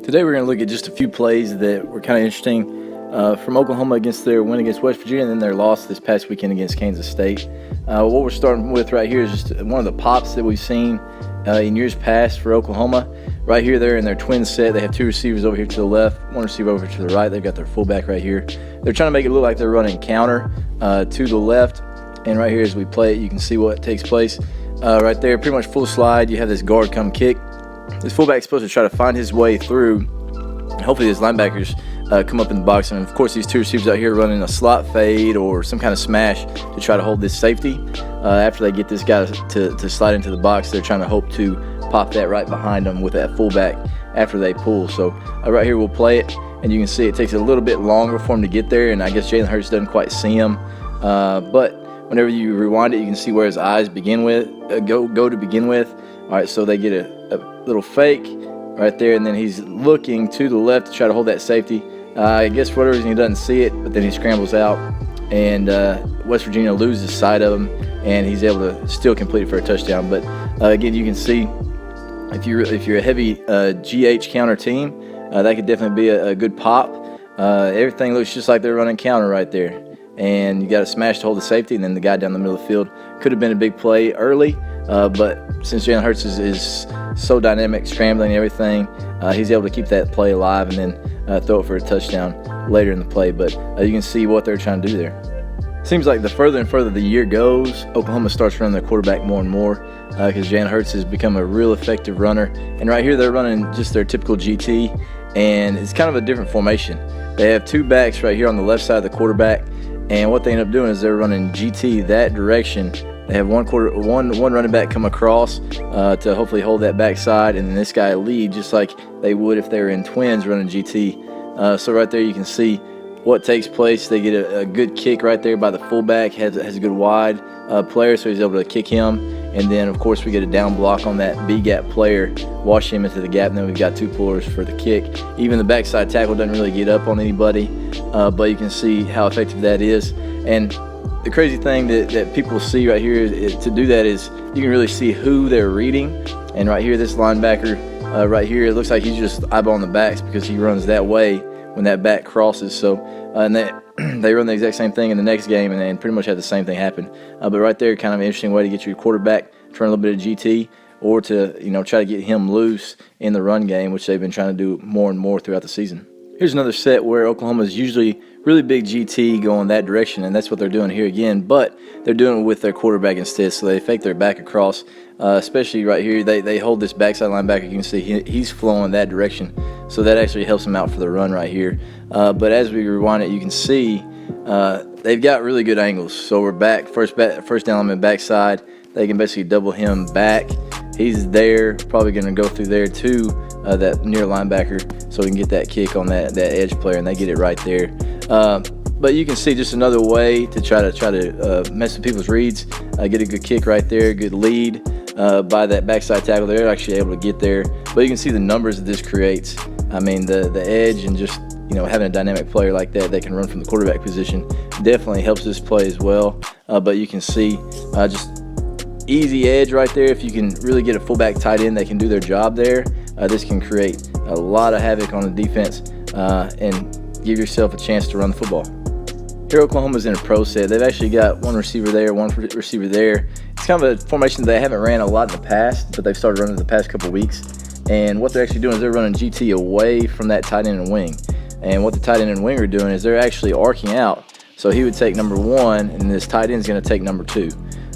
Today we're going to look at just a few plays that were kind of interesting from Oklahoma against their win against West Virginia and then their loss this past weekend against Kansas State. What we're starting with right here is just one of the pops that we've seen in years past for Oklahoma. Right here, they're in their twin set. They have two receivers over here to the left, one receiver over to the right. They've got their fullback right here. They're trying to make it look like they're running counter to the left. And right here as we play it, you can see what takes place. Right there, pretty much full slide. You have this guard come kick. This fullback is supposed to try to find his way through. Hopefully these linebackers come up in the box. And, of course, these two receivers out here running a slot fade or some kind of smash to try to hold this safety. After they get this guy to slide into the box, they're trying to hope to pop that right behind them with that fullback after they pull. So right here we'll play it, and you can see it takes a little bit longer for him to get there, and I guess Jalen Hurts doesn't quite see him. But whenever you rewind it, you can see where his eyes begin with go to begin with. All right, so they get a little fake right there, and then he's looking to the left to try to hold that safety. I guess for whatever reason he doesn't see it, but then he scrambles out, and West Virginia loses sight of him, and he's able to still complete it for a touchdown. But again, you can see if you're a heavy GH counter team, that could definitely be a good pop. Everything looks just like they're running counter right there, and you got to smash to hold the safety, and then the guy down the middle of the field could have been a big play early. But since Jalen Hurts is so dynamic, scrambling and everything, he's able to keep that play alive and then throw it for a touchdown later in the play. But you can see what they're trying to do there. Seems like the further and further the year goes, Oklahoma starts running their quarterback more and more because Jalen Hurts has become a real effective runner. And right here they're running just their typical GT, and it's kind of a different formation. They have two backs right here on the left side of the quarterback, and what they end up doing is they're running GT that direction. They have one running back come across to hopefully hold that backside, and then this guy lead just like they would if they were in twins running GT. So right there you can see what takes place. They get a good kick right there by the fullback, has a good wide player, so he's able to kick him. And then, of course, we get a down block on that B-gap player, wash him into the gap, and then we've got two pullers for the kick. Even the backside tackle doesn't really get up on anybody, but you can see how effective that is. And the crazy thing that people see right here to do that is you can really see who they're reading. And right here, this linebacker right here, it looks like he's just eyeballing the backs because he runs that way when that back crosses. So and they run the exact same thing in the next game and pretty much had the same thing happen. But right there, kind of an interesting way to get your quarterback to run a little bit of GT or to try to get him loose in the run game, which they've been trying to do more and more throughout the season. Here's another set where Oklahoma is usually really big GT going that direction, and that's what they're doing here again, but they're doing it with their quarterback instead, so they fake their back across, especially right here. They hold this backside linebacker. You can see he's flowing that direction, so that actually helps him out for the run right here. But as we rewind it, you can see they've got really good angles. So we're back, first down lineman backside. They can basically double him back. He's there, probably going to go through there too, that near linebacker, so we can get that kick on that edge player, and they get it right there. But you can see just another way to try to mess with people's reads. Get a good kick right there, good lead by that backside tackle. They're actually able to get there, but you can see the numbers that this creates. I mean, the edge and just having a dynamic player like that can run from the quarterback position definitely helps this play as well. But you can see just easy edge right there. If you can really get a fullback tight end that can do their job there, this can create a lot of havoc on the defense and give yourself a chance to run the football. Here Oklahoma's in a pro set. They've actually got one receiver there, one receiver there. It's kind of a formation that they haven't ran a lot in the past, but they've started running it the past couple weeks. And what they're actually doing is they're running GT away from that tight end and wing. And what the tight end and wing are doing is they're actually arcing out. So he would take number one, and this tight end is going to take number two.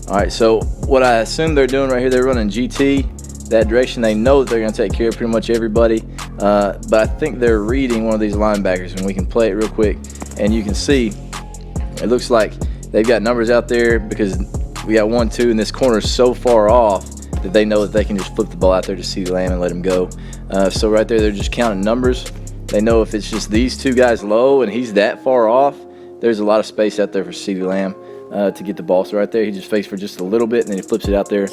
All right, so what I assume they're doing right here, they're running GT that direction. They know that they're going to take care of pretty much everybody, but I think they're reading one of these linebackers, and we can play it real quick, and you can see it looks like they've got numbers out there because we got 1, 2, and this corner is so far off that they know that they can just flip the ball out there to CeeDee Lamb and let him go. So right there, they're just counting numbers. They know if it's just these two guys low and he's that far off, there's a lot of space out there for CeeDee Lamb to get the ball. So right there, he just fakes for just a little bit, and then he flips it out there.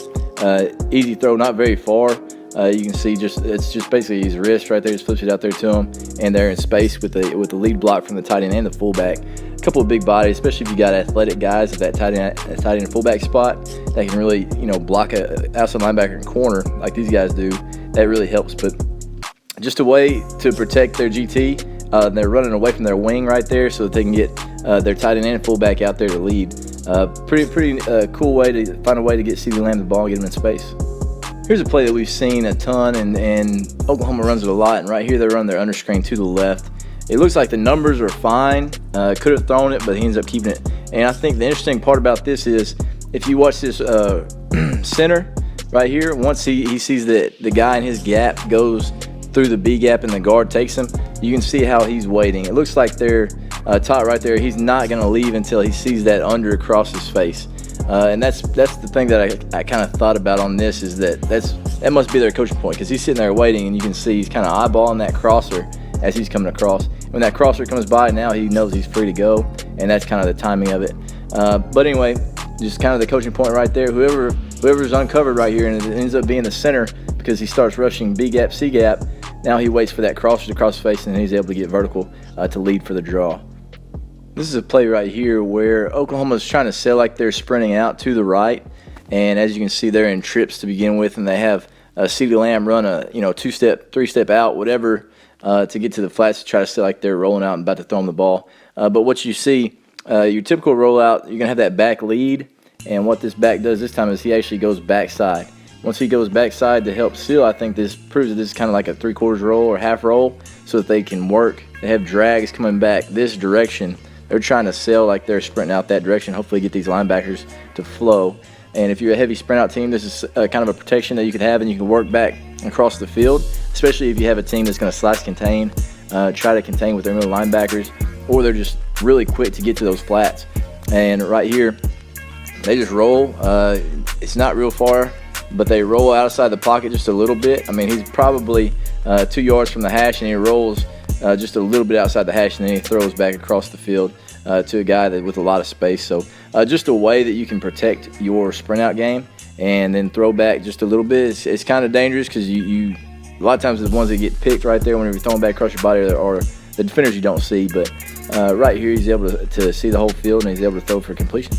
Easy throw, not very far. You can see it's just basically his wrist right there. Just flips it out there to him, and they're in space with the lead block from the tight end and the fullback. A couple of big bodies, especially if you got athletic guys at that tight end and fullback spot that can really block a outside linebacker and corner like these guys do. That really helps. But just a way to protect their GT. They're running away from their wing right there so that they can get their tight end and fullback out there to lead. Pretty cool way to find a way to get CeeDee Lamb the ball and get him in space. Here's a play that we've seen a ton, and Oklahoma runs it a lot. And right here, they run their under screen to the left. It looks like the numbers are fine. Could have thrown it, but he ends up keeping it. And I think the interesting part about this is if you watch this center right here, once he sees that the guy in his gap goes through the B gap and the guard takes him, you can see how he's waiting. It looks like they're taught right there. He's not going to leave until he sees that under across his face. And that's the thing that I kind of thought about on this, is that must be their coaching point, because he's sitting there waiting, and you can see he's kind of eyeballing that crosser as he's coming across. When that crosser comes by, now he knows he's free to go, and that's kind of the timing of it. But anyway, just kind of the coaching point right there. Whoever's uncovered right here, and it ends up being the center because he starts rushing B gap, C gap. Now he waits for that crosser to cross his face, and he's able to get vertical to lead for the draw. This is a play right here where Oklahoma's trying to sell like they're sprinting out to the right, and as you can see, they're in trips to begin with, and they have CeeDee Lamb run a two-step, three-step out, whatever, to get to the flats to try to sell like they're rolling out and about to throw him the ball. But what you see, your typical rollout, you're gonna have that back lead, and what this back does this time is he actually goes backside. Once he goes backside to help seal, I think this proves that this is kind of like a three-quarters roll or half roll, so that they can work. They have drags coming back this direction. They're trying to sell like they're sprinting out that direction, hopefully get these linebackers to flow. And if you're a heavy sprint out team, this is kind of a protection that you could have, and you can work back across the field, especially if you have a team that's going to slice contain, try to contain with their middle linebackers, or they're just really quick to get to those flats. And right here, they just roll. It's not real far, but they roll outside the pocket just a little bit. I mean, he's probably 2 yards from the hash, and he rolls just a little bit outside the hash, and then he throws back across the field to a guy with a lot of space. So just a way that you can protect your sprint out game and then throw back just a little bit. It's kind of dangerous because you a lot of times the ones that get picked right there whenever you're throwing back across your body are the defenders you don't see. But right here, he's able to see the whole field, and he's able to throw for completion.